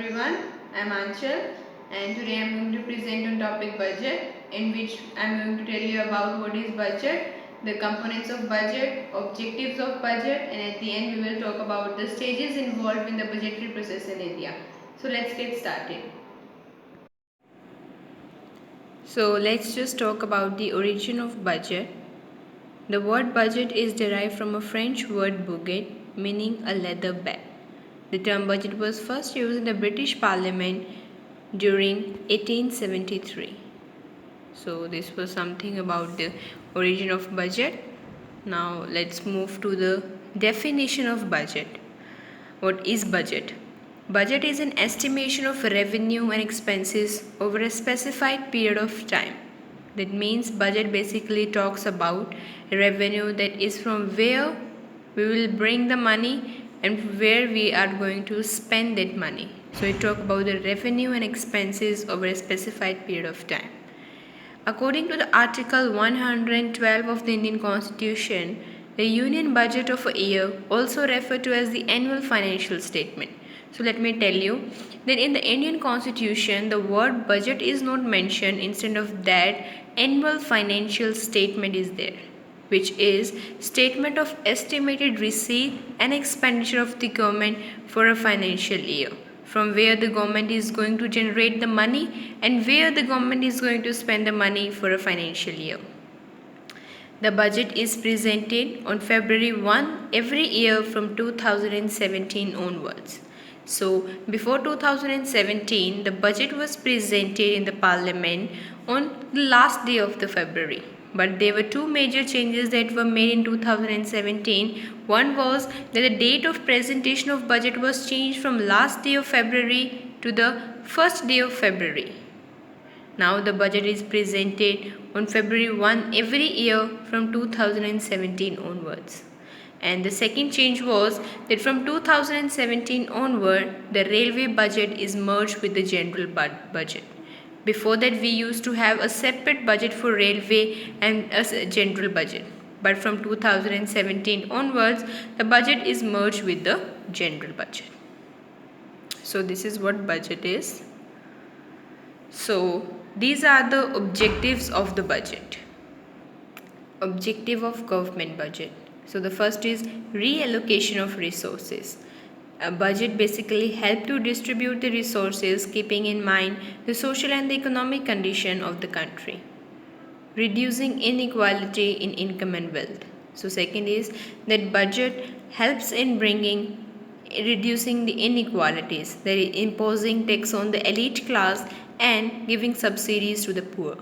everyone, I am Anchal and today I am going to present on topic budget, in which I am going to tell you about what is budget, the components of budget, objectives of budget, and at the end we will talk about the stages involved in the budgetary process in India. So let's get started. So let's just talk about the origin of budget. The word budget is derived from a French word budget meaning a leather bag. The term budget was first used in the British Parliament during 1873. So this was something about the origin of budget. Now let's move to the definition of budget. What is budget? Budget is an estimation of revenue and expenses over a specified period of time. That means budget basically talks about revenue, that is from where we will bring the money and where we are going to spend that money. So we talk about the revenue and expenses over a specified period of time. According to the Article 112 of the Indian Constitution, the union budget of a year, also referred to as the annual financial statement. So let me tell you that in the Indian Constitution, the word budget is not mentioned. Instead of that, annual financial statement is there, which is statement of estimated receipt and expenditure of the government for a financial year, from where the government is going to generate the money and where the government is going to spend the money for a financial year. The budget is presented on February 1 every year from 2017 onwards. So, before 2017, the budget was presented in the parliament on the last day of the February. But there were two major changes that were made in 2017. One was that the date of presentation of budget was changed from last day of February to the first day of February. Now the budget is presented on February 1 every year from 2017 onwards. And the second change was that from 2017 onward, the railway budget is merged with the general budget. Before that, we used to have a separate budget for railway and a general budget. But from 2017 onwards, the budget is merged with the general budget. So this is what budget is. So these are the objectives of the budget. Objective of government budget. So the first is reallocation of resources. A budget basically helps to distribute the resources keeping in mind the social and the economic condition of the country. Reducing inequality in income and wealth. So second is that budget helps in reducing the inequalities, that is imposing tax on the elite class and giving subsidies to the poor.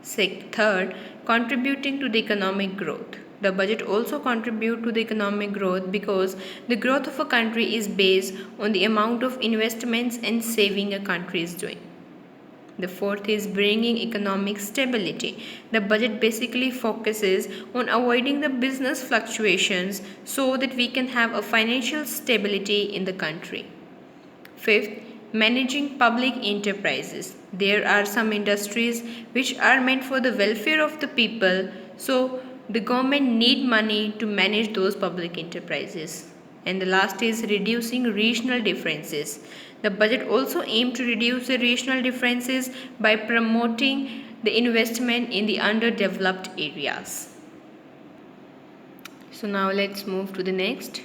Third, contributing to the economic growth. The budget also contributes to the economic growth because the growth of a country is based on the amount of investments and saving a country is doing. The fourth is bringing economic stability. The budget basically focuses on avoiding the business fluctuations so that we can have a financial stability in the country. Fifth, managing public enterprises. There are some industries which are meant for the welfare of the people, so the government need money to manage those public enterprises. And the last is reducing regional differences. The budget also aims to reduce the regional differences by promoting the investment in the underdeveloped areas. So now let's move to the next.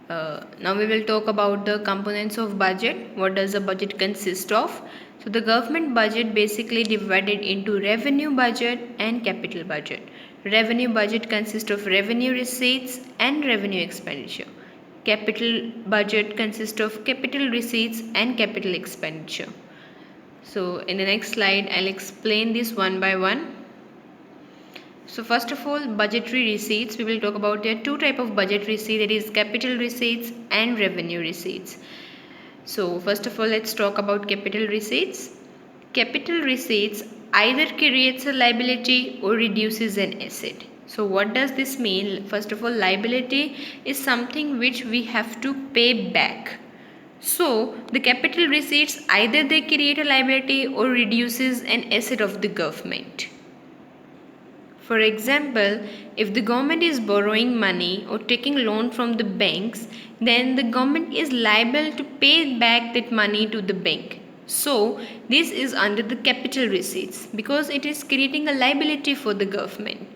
Now we will talk about the components of budget. What does a budget consist of? So the government budget basically divided into revenue budget and capital budget. Revenue budget consists of revenue receipts and revenue expenditure. Capital budget consists of capital receipts and capital expenditure. So in the next slide, I'll explain this one by one. So first of all, budgetary receipts. We will talk about there are two types of budget receipts, that is capital receipts and revenue receipts. So first of all, let's talk about capital receipts. Capital receipts either creates a liability or reduces an asset. So what does this mean? First of all, liability is something which we have to pay back. So the capital receipts either they create a liability or reduces an asset of the government. For example, if the government is borrowing money or taking loan from the banks, then the government is liable to pay back that money to the bank. So, this is under the capital receipts because it is creating a liability for the government.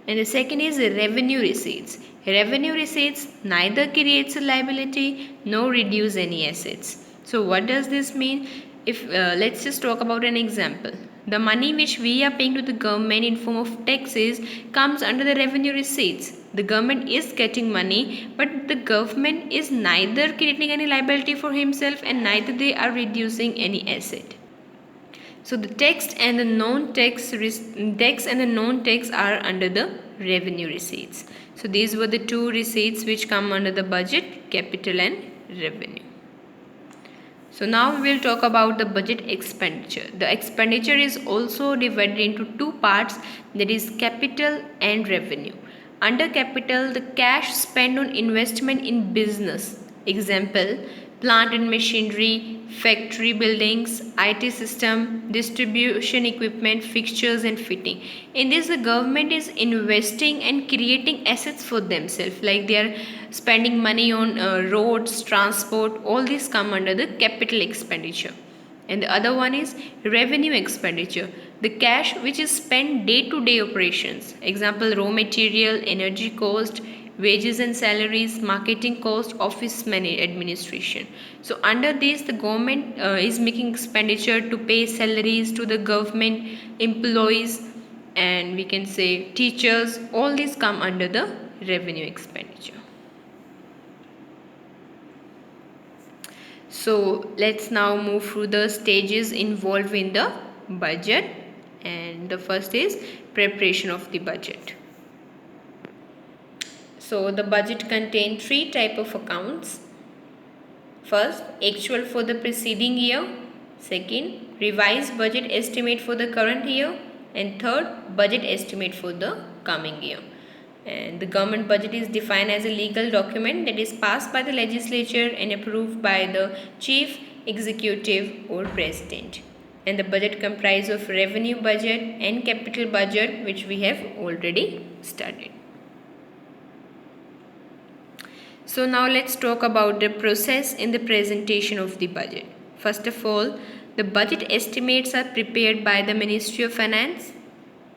And the second is revenue receipts. Revenue receipts neither creates a liability nor reduce any assets. So what does this mean? If let's just talk about an example. The money which we are paying to the government in form of taxes comes under the revenue receipts. The government is getting money, but the government is neither creating any liability for himself and neither they are reducing any asset. So the text and the non-text are under the revenue receipts. So these were the two receipts which come under the budget, capital and revenue. So now we will talk about the budget expenditure. The expenditure is also divided into two parts, that is capital and revenue. Under capital, the cash spent on investment in business. Example, plant and machinery, factory buildings, IT system, distribution equipment, fixtures and fitting. In this, the government is investing and creating assets for themselves, like they are spending money on roads, transport, all these come under the capital expenditure. And the other one is revenue expenditure, the cash which is spent day to day operations. Example, raw material, energy cost, wages and salaries, marketing cost, office administration. So under this, the government is making expenditure to pay salaries to the government employees, and we can say teachers. All these come under the revenue expenditure. So let's now move through the stages involved in the budget, and the first is preparation of the budget. So the budget contains three types of accounts. First, actual for the preceding year. Second, revised budget estimate for the current year. And third, budget estimate for the coming year. And the government budget is defined as a legal document that is passed by the legislature and approved by the chief executive or president. And the budget comprises of revenue budget and capital budget, which we have already studied. So now let's talk about the process in the presentation of the budget. First of all, the budget estimates are prepared by the Ministry of Finance.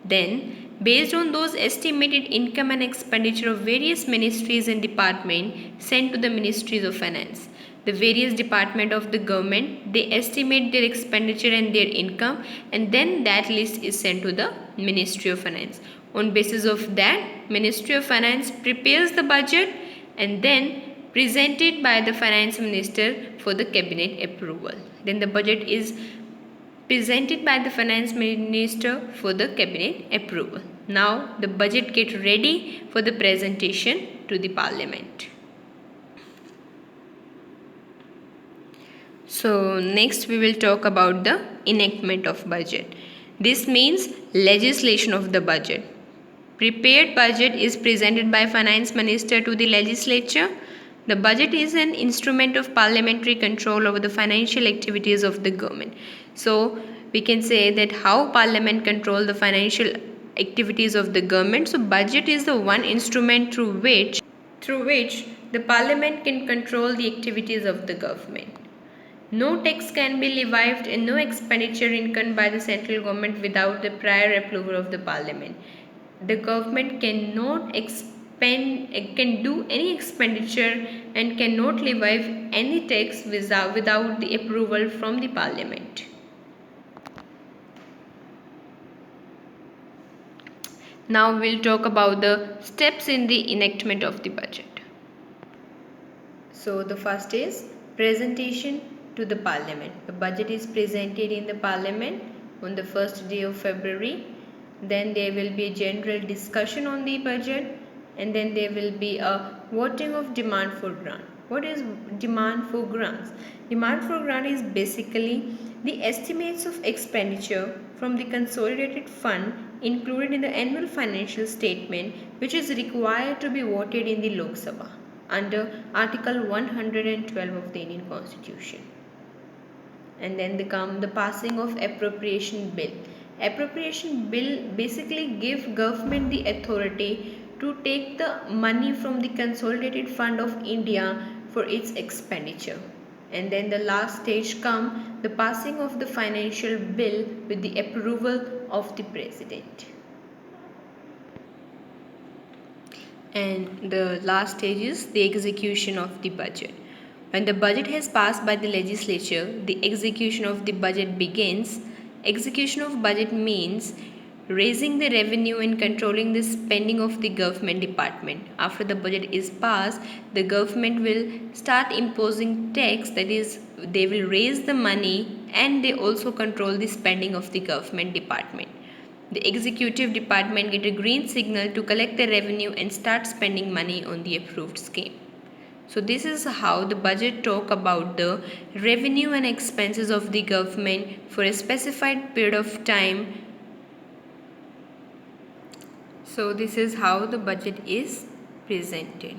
Then, based on those estimated income and expenditure of various ministries and departments sent to the Ministries of Finance, the various departments of the government, they estimate their expenditure and their income, and then that list is sent to the Ministry of Finance. On basis of that, Ministry of Finance prepares the budget and then presented by the finance minister for the cabinet approval. Then the budget is presented by the finance minister for the cabinet approval. Now the budget gets ready for the presentation to the parliament. So next we will talk about the enactment of budget. This means legislation of the budget. Prepared budget is presented by finance minister to the legislature. The budget is an instrument of parliamentary control over the financial activities of the government. So we can say that how parliament control the financial activities of the government. So budget is the one instrument through which the parliament can control the activities of the government. No tax can be levied and no expenditure incurred by the central government without the prior approval of the parliament. The government cannot can do any expenditure and cannot levy any tax without the approval from the parliament. Now we'll talk about the steps in the enactment of the budget. So the first is presentation to the parliament. The budget is presented in the parliament on the first day of February. Then there will be a general discussion on the budget, and then there will be a voting of demand for grant. What is demand for grants? Demand for grant is basically the estimates of expenditure from the consolidated fund included in the annual financial statement, which is required to be voted in the Lok Sabha under Article 112 of the Indian Constitution. And then come the passing of appropriation bill. Appropriation bill basically give government the authority to take the money from the consolidated fund of India for its expenditure. And then the last stage come the passing of the financial bill with the approval of the president. And the last stage is the execution of the budget. When the budget has passed by the legislature, the execution of the budget begins. Execution of budget means raising the revenue and controlling the spending of the government department. After the budget is passed, the government will start imposing tax, that is, they will raise the money and they also control the spending of the government department. The executive department get a green signal to collect the revenue and start spending money on the approved scheme. So this is how the budget talk about the revenue and expenses of the government for a specified period of time. So this is how the budget is presented.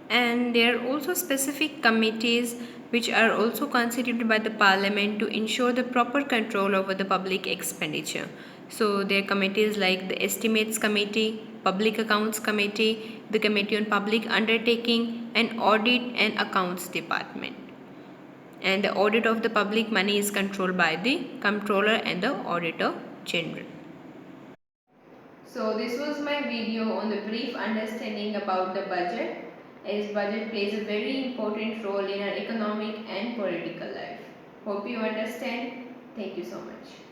And there are also specific committees which are also constituted by the parliament to ensure the proper control over the public expenditure. So there are committees like the estimates committee, public accounts committee, the committee on public undertaking, and audit and accounts department. And the audit of the public money is controlled by the comptroller and the auditor general. So this was my video on the brief understanding about the budget, as budget plays a very important role in our economic and political life. Hope you understand. Thank you so much.